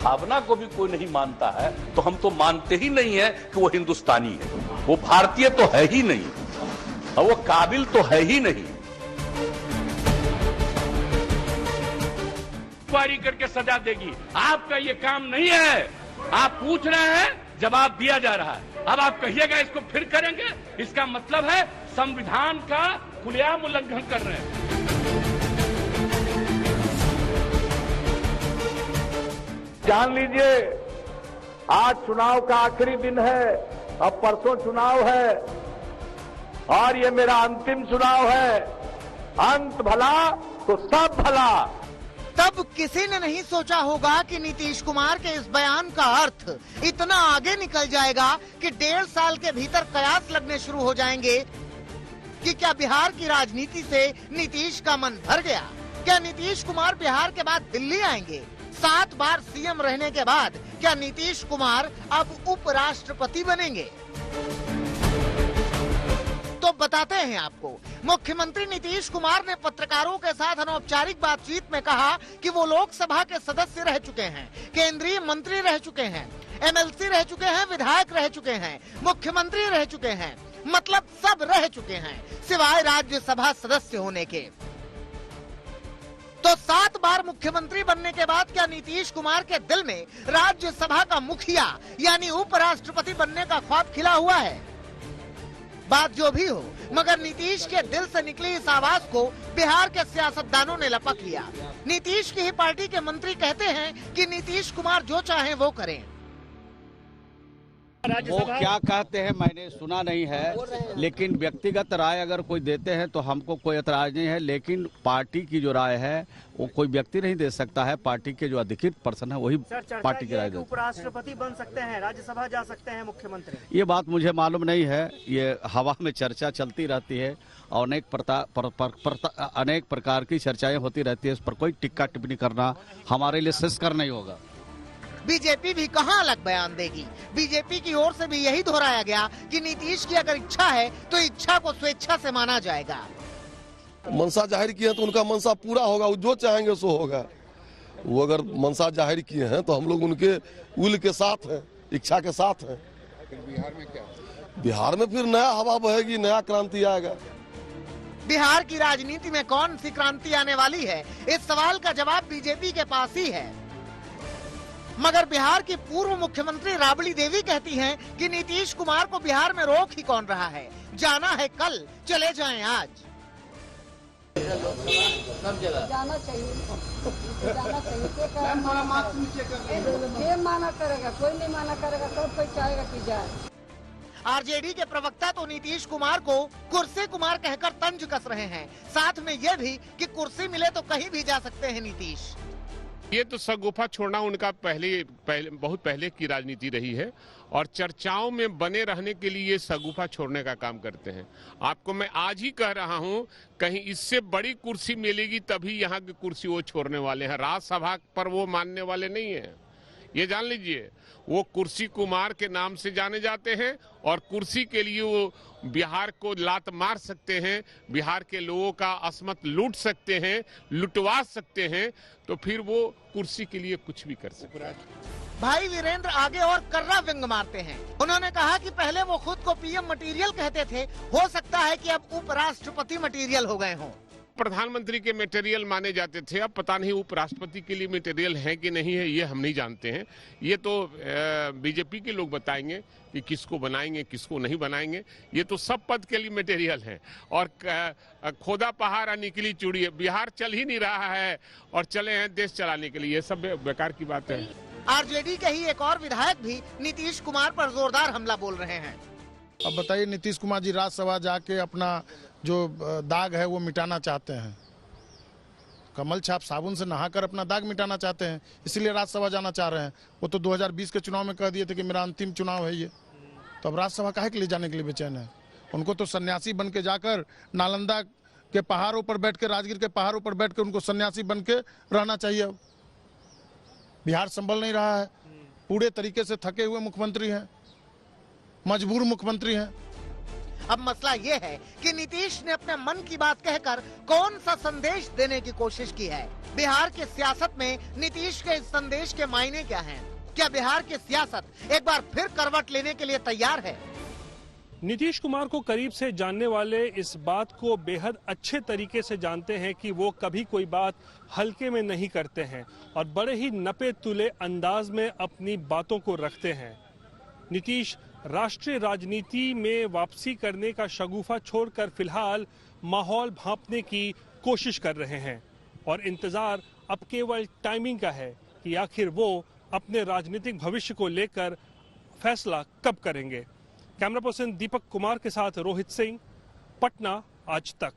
भावना को भी कोई नहीं मानता है तो हम तो मानते ही नहीं है कि वो हिंदुस्तानी है, वो भारतीय तो है ही नहीं और वो काबिल तो है ही नहीं। इंक्वायरी करके सजा देगी, आपका ये काम नहीं है। आप पूछ रहे हैं, जवाब दिया जा रहा है। अब आप कहिएगा इसको फिर करेंगे, इसका मतलब है संविधान का खुलेआम उल्लंघन कर रहे हैं। जान लीजिए, आज चुनाव का आखिरी दिन है, अब परसों चुनाव है और ये मेरा अंतिम चुनाव है। अंत भला तो सब भला। तब किसी ने नहीं सोचा होगा कि नीतीश कुमार के इस बयान का अर्थ इतना आगे निकल जाएगा कि 1.5 साल के भीतर कयास लगने शुरू हो जाएंगे कि क्या बिहार की राजनीति से नीतीश का मन भर गया। क्या नीतीश कुमार बिहार के बाद दिल्ली आएंगे। 7 बार सीएम रहने के बाद क्या नीतीश कुमार अब उपराष्ट्रपति बनेंगे। तो बताते हैं आपको, मुख्यमंत्री नीतीश कुमार ने पत्रकारों के साथ अनौपचारिक बातचीत में कहा कि वो लोकसभा के सदस्य रह चुके हैं, केंद्रीय मंत्री रह चुके हैं, एमएलसी रह चुके हैं, विधायक रह चुके हैं, मुख्यमंत्री रह चुके हैं, मतलब सब रह चुके हैं सिवाय राज्यसभा सदस्य होने के। तो 7 बार मुख्यमंत्री बनने के बाद क्या नीतीश कुमार के दिल में राज्यसभा का मुखिया यानी उपराष्ट्रपति बनने का ख्वाब खिला हुआ है। बात जो भी हो, मगर नीतीश के दिल से निकली इस आवाज को बिहार के सियासतदानों ने लपक लिया। नीतीश की ही पार्टी के मंत्री कहते हैं कि नीतीश कुमार जो चाहें वो करें। वो क्या कहते हैं मैंने सुना नहीं है, लेकिन व्यक्तिगत राय अगर कोई देते हैं तो हमको कोई एतराज नहीं है, लेकिन पार्टी की जो राय है वो कोई व्यक्ति नहीं दे सकता है। पार्टी के जो अधिकृत पर्सन है वही पार्टी की राय देते हैं। उपराष्ट्रपति बन सकते हैं, राज्यसभा जा सकते हैं मुख्यमंत्री। ये बात मुझे मालूम नहीं है, ये हवा में चर्चा चलती रहती है और अनेक प्रकार की चर्चाएं होती रहती है। इस पर कोई टिक्का टिप्पणी करना हमारे लिए श्रेयस्कर नहीं होगा। बीजेपी भी कहां अलग बयान देगी। बीजेपी की ओर से भी यही दोहराया गया कि नीतीश की अगर इच्छा है तो इच्छा को स्वेच्छा से माना जाएगा। मनसा जाहिर किए हैं तो उनका मनसा पूरा होगा, वो जो चाहेंगे सो होगा। वो अगर मनसा जाहिर किए हैं तो हम लोग उनके विल के साथ हैं, इच्छा के साथ हैं। बिहार में क्या? बिहार में फिर नया हवा बहेगी, नया क्रांति आएगा। बिहार की राजनीति में कौन सी क्रांति आने वाली है, इस सवाल का जवाब बीजेपी के पास ही है। मगर बिहार की पूर्व मुख्यमंत्री राबड़ी देवी कहती हैं कि नीतीश कुमार को बिहार में रोक ही कौन रहा है। जाना है कल, चले जाएं आज। जाना चाहिए, ये माना करेगा, कोई नहीं माना करेगा, सब कोई चाहेगा कि जाए। आरजेडी के प्रवक्ता तो नीतीश कुमार को कुर्सी कुमार कहकर तंज कस रहे हैं, साथ में यह भी कि कुर्सी मिले तो कहीं भी जा सकते हैं नीतीश। ये तो सगुफा छोड़ना उनका बहुत पहले की राजनीति रही है और चर्चाओं में बने रहने के लिए सगुफा छोड़ने का काम करते हैं। आपको मैं आज ही कह रहा हूं, कहीं इससे बड़ी कुर्सी मिलेगी तभी यहाँ की कुर्सी वो छोड़ने वाले हैं। राज्यसभा पर वो मानने वाले नहीं है, ये जान लीजिए। वो कुर्सी कुमार के नाम से जाने जाते हैं और कुर्सी के लिए वो बिहार को लात मार सकते हैं, बिहार के लोगों का असमत लूट सकते हैं, लुटवा सकते हैं, तो फिर वो कुर्सी के लिए कुछ भी कर सकते हैं। भाई वीरेंद्र आगे और कर्रा व्यंग मारते हैं। उन्होंने कहा कि पहले वो खुद को पीएम मटेरियल कहते थे, हो सकता है कि अब उपराष्ट्रपति मटेरियल हो गए हों। प्रधानमंत्री के मटेरियल माने जाते थे, अब पता नहीं उपराष्ट्रपति के लिए मटेरियल है कि नहीं है, ये हम नहीं जानते हैं। ये तो बीजेपी के लोग बताएंगे कि किसको बनाएंगे किसको नहीं बनाएंगे। ये तो सब पद के लिए मटेरियल है और खोदा पहाड़ निकली चूड़ी है। बिहार चल ही नहीं रहा है और चले हैं देश चलाने के लिए, ये सब बेकार की बात है। आरजेडी के ही एक और विधायक भी नीतीश कुमार पर जोरदार हमला बोल रहे हैं। अब बताइए, नीतीश कुमार जी राज्यसभा जाके अपना जो दाग है वो मिटाना चाहते हैं। कमल छाप साबुन से नहाकर अपना दाग मिटाना चाहते हैं, इसलिए राज्यसभा जाना चाह रहे हैं। वो तो 2020 के चुनाव में कह दिए थे कि मेरा अंतिम चुनाव है ये, तो अब राज्यसभा काहे के लिए जाने के लिए बेचैन है। उनको तो सन्यासी बन के जाकर नालंदा के पहाड़ों पर बैठ के, राजगीर के पहाड़ों पर बैठ के उनको सन्यासी बन के रहना चाहिए। अब बिहार संभल नहीं रहा है, पूरे तरीके से थके हुए मुख्यमंत्री हैं, मजबूर मुख्यमंत्री हैं। अब मसला ये है कि नीतीश ने अपने मन की बात कहकर कौन सा संदेश देने की कोशिश की है। बिहार की सियासत में नीतीश के इस संदेश के मायने क्या हैं? क्या बिहार की सियासत एक बार फिर करवट लेने के लिए तैयार है? नीतीश कुमार को करीब से जानने वाले इस बात को बेहद अच्छे तरीके से जानते हैं कि वो कभी कोई बात हल्के में नहीं करते हैं और बड़े ही नपे तुले अंदाज में अपनी बातों को रखते हैं। नीतीश राष्ट्रीय राजनीति में वापसी करने का शगुफा छोड़कर फिलहाल माहौल भांपने की कोशिश कर रहे हैं और इंतजार अब केवल टाइमिंग का है कि आखिर वो अपने राजनीतिक भविष्य को लेकर फैसला कब करेंगे। कैमरा पर्सन दीपक कुमार के साथ रोहित सिंह, पटना आज तक।